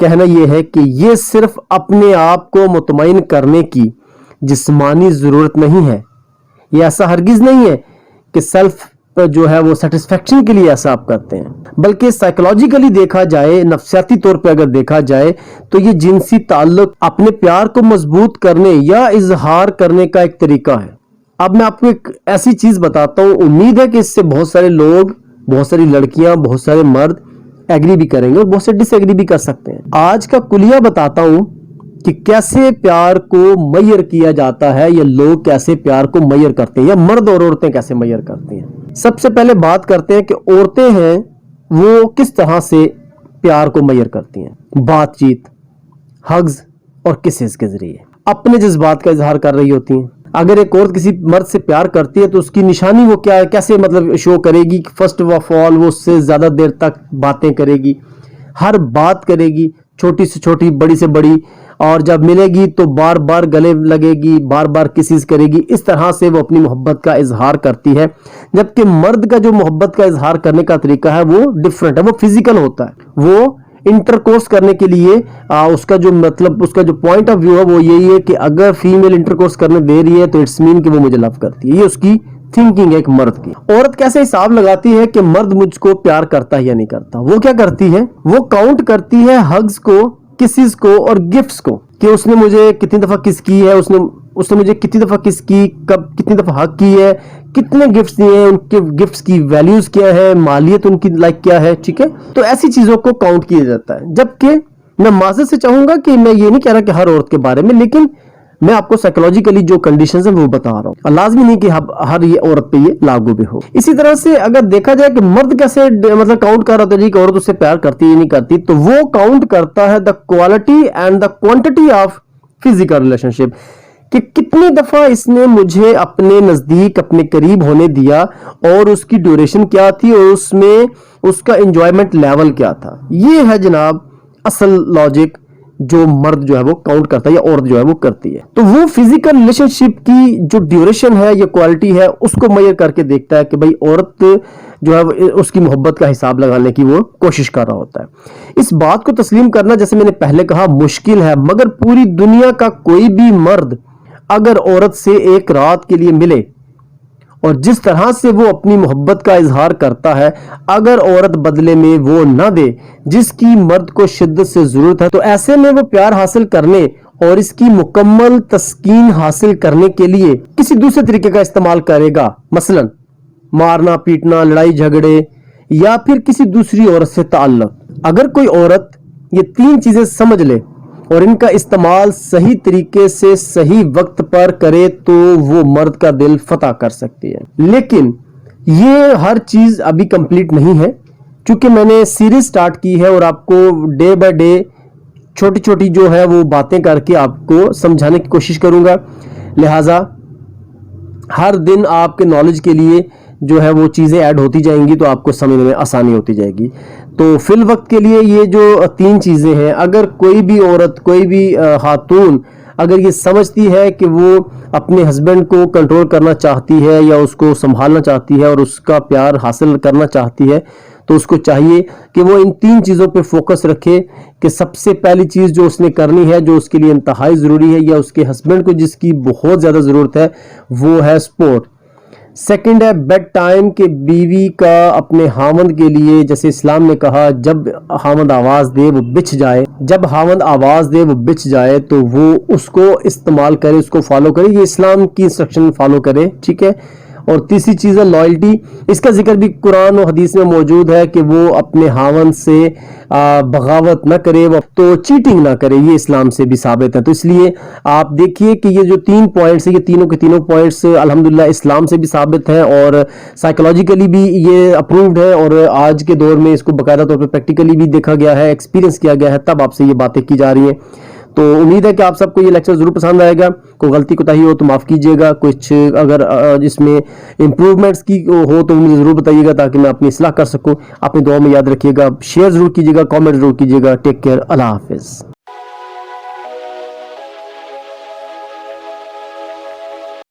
کہنا یہ ہے کہ یہ صرف اپنے آپ کو مطمئن کرنے کی جسمانی ضرورت نہیں ہے، یہ ایسا ہرگز نہیں ہے کہ سیلف جو ہے وہ سیٹسفیکشن کے لیے ایسا آپ کرتے ہیں، بلکہ سائیکولوجیکلی دیکھا جائے، نفسیاتی طور پہ اگر دیکھا جائے تو یہ جنسی تعلق اپنے پیار کو مضبوط کرنے یا اظہار کرنے کا ایک طریقہ ہے۔ اب میں آپ کو ایک ایسی چیز بتاتا ہوں، امید ہے کہ اس سے بہت سارے لوگ، بہت ساری لڑکیاں، بہت سارے مرد ایگری بھی کریں گے اور بہت سے ڈس ایگری بھی کر سکتے ہیں۔ آج کا کلیہ بتاتا ہوں کہ کیسے پیار کو میئر کیا جاتا ہے، یا لوگ کیسے پیار کو میئر کرتے ہیں، یا مرد اور عورتیں کیسے میئر کرتے ہیں۔ سب سے پہلے بات کرتے ہیں کہ عورتیں ہیں وہ کس طرح سے پیار کو میئر کرتی ہیں۔ بات چیت، ہگز اور کسز کے ذریعے اپنے جذبات کا اظہار کر رہی ہوتی ہیں۔ اگر ایک عورت کسی مرد سے پیار کرتی ہے تو اس کی نشانی وہ کیا ہے، کیسے مطلب شو کرے گی؟ فرسٹ آف آل وہ اس سے زیادہ دیر تک باتیں کرے گی، ہر بات کرے گی، چھوٹی سے چھوٹی، بڑی سے بڑی، اور جب ملے گی تو بار بار گلے لگے گی، بار بار کسز کرے گی۔ اس طرح سے وہ اپنی محبت کا اظہار کرتی ہے، جبکہ مرد کا جو محبت کا اظہار کرنے کا طریقہ ہے وہ ڈیفرنٹ ہے، وہ فزیکل ہوتا ہے۔ وہ انٹرکورس کرنے کے لیے اس کا جو مطلب، اس کا جو پوائنٹ آف ویو ہے وہ یہی ہے کہ اگر فیمیل انٹرکورس کرنے دے رہی ہے تو اٹس مین کہ وہ مجھے لو کرتی ہے۔ یہ اس کی تھنکنگ ہے ایک مرد کی۔ عورت کیسے حساب لگاتی ہے کہ مرد مجھ کو پیار کرتا ہے یا نہیں کرتا؟ وہ کیا کرتی ہے؟ وہ کاؤنٹ کرتی ہے ہگز کو، کسز کو اور گفٹس کو، کہ اس نے مجھے کتنی دفعہ کس کی ہے، اس نے مجھے کتنی دفعہ کس کی، کب کتنی دفعہ حق کی ہے، کتنے گفٹس دیے ہیں، ان کے گفٹس کی ویلیوز کیا ہے، مالیت ان کی لائک کیا ہے، ٹھیک ہے؟ تو ایسی چیزوں کو کاؤنٹ کیا جاتا ہے۔ جبکہ میں معذرت سے چاہوں گا کہ میں یہ نہیں کہہ رہا کہ ہر عورت کے بارے میں، لیکن میں آپ کو سائیکولوجیکلی جو کنڈیشنز ہیں وہ بتا رہا ہوں، لازمی نہیں کہ ہر یہ عورت پہ یہ لاگو بھی ہو۔ اسی طرح سے اگر دیکھا جائے کہ مرد کیسے مطلب کاؤنٹ کر رہا ہے کہ عورت اس سے پیار کرتی ہے نہیں کرتی، تو وہ کاؤنٹ کرتا ہے the quality and the quantity of physical relationship, کہ کتنی دفعہ اس نے مجھے اپنے نزدیک، اپنے قریب ہونے دیا، اور اس کی ڈیوریشن کیا تھی، اور اس میں اس کا انجوائمنٹ لیول کیا تھا۔ یہ ہے جناب اصل لاجک جو مرد جو ہے وہ کاؤنٹ کرتا ہے یا عورت جو ہے وہ کرتی ہے۔ تو وہ فزیکل ریلیشن شپ کی جو ڈیوریشن ہے یا کوالٹی ہے اس کو میئر کر کے دیکھتا ہے کہ بھائی عورت جو ہے اس کی محبت کا حساب لگانے کی وہ کوشش کر رہا ہوتا ہے۔ اس بات کو تسلیم کرنا، جیسے میں نے پہلے کہا، مشکل ہے، مگر پوری دنیا کا کوئی بھی مرد اگر عورت سے ایک رات کے لیے ملے اور جس طرح سے وہ اپنی محبت کا اظہار کرتا ہے، اگر عورت بدلے میں وہ نہ دے جس کی مرد کو شدت سے ضرورت ہے، تو ایسے میں وہ پیار حاصل کرنے اور اس کی مکمل تسکین حاصل کرنے کے لیے کسی دوسرے طریقے کا استعمال کرے گا، مثلا مارنا پیٹنا، لڑائی جھگڑے، یا پھر کسی دوسری عورت سے تعلق۔ اگر کوئی عورت یہ تین چیزیں سمجھ لے اور ان کا استعمال صحیح طریقے سے صحیح وقت پر کرے تو وہ مرد کا دل فتح کر سکتی ہے۔ لیکن یہ ہر چیز ابھی کمپلیٹ نہیں ہے، چونکہ میں نے سیریز سٹارٹ کی ہے اور آپ کو ڈے بائی ڈے چھوٹی چھوٹی جو ہے وہ باتیں کر کے آپ کو سمجھانے کی کوشش کروں گا، لہٰذا ہر دن آپ کے نالج کے لیے جو ہے وہ چیزیں ایڈ ہوتی جائیں گی تو آپ کو سمجھنے میں آسانی ہوتی جائے گی۔ تو فی الوقت کے لیے یہ جو تین چیزیں ہیں، اگر کوئی بھی عورت، کوئی بھی خاتون اگر یہ سمجھتی ہے کہ وہ اپنے ہسبینڈ کو کنٹرول کرنا چاہتی ہے یا اس کو سنبھالنا چاہتی ہے اور اس کا پیار حاصل کرنا چاہتی ہے، تو اس کو چاہیے کہ وہ ان تین چیزوں پہ فوکس رکھے کہ سب سے پہلی چیز جو اس نے کرنی ہے، جو اس کے لیے انتہائی ضروری ہے، یا اس کے ہسبینڈ کو جس کی بہت زیادہ ضرورت ہے، وہ ہے سپورٹ۔ سیکنڈ ہے بیڈ ٹائم، کہ بیوی کا اپنے خاوند کے لیے، جیسے اسلام نے کہا جب خاوند آواز دے وہ بچ جائے، جب خاوند آواز دے وہ بچ جائے تو وہ اس کو استعمال کرے، اس کو فالو کرے، یہ اسلام کی انسٹرکشن فالو کرے، ٹھیک ہے۔ اور تیسری چیز ہے لائلٹی، اس کا ذکر بھی قرآن و حدیث میں موجود ہے کہ وہ اپنے خاوند سے بغاوت نہ کرے، تو چیٹنگ نہ کرے، یہ اسلام سے بھی ثابت ہے۔ تو اس لیے آپ دیکھیے کہ یہ جو تین پوائنٹس ہیں، یہ تینوں کے تینوں پوائنٹس الحمدللہ اسلام سے بھی ثابت ہے اور سائیکولوجیکلی بھی یہ اپرووڈ ہے، اور آج کے دور میں اس کو باقاعدہ طور پہ پریکٹیکلی بھی دیکھا گیا ہے، ایکسپیرینس کیا گیا ہے، تب آپ سے یہ باتیں کی جا رہی ہیں۔ تو امید ہے کہ آپ سب کو یہ لیکچر ضرور پسند آئے گا۔ کوئی غلطی کوتاہی ہو تو معاف کیجیے گا، کچھ اگر جس میں امپروومنٹس کی ہو تو مجھے ضرور بتائیے گا تاکہ میں اپنی اصلاح کر سکوں۔ اپنی دعا میں یاد رکھیے گا، شیئر ضرور کیجیے گا، کامنٹ ضرور کیجیے گا۔ ٹیک کیئر، اللہ حافظ۔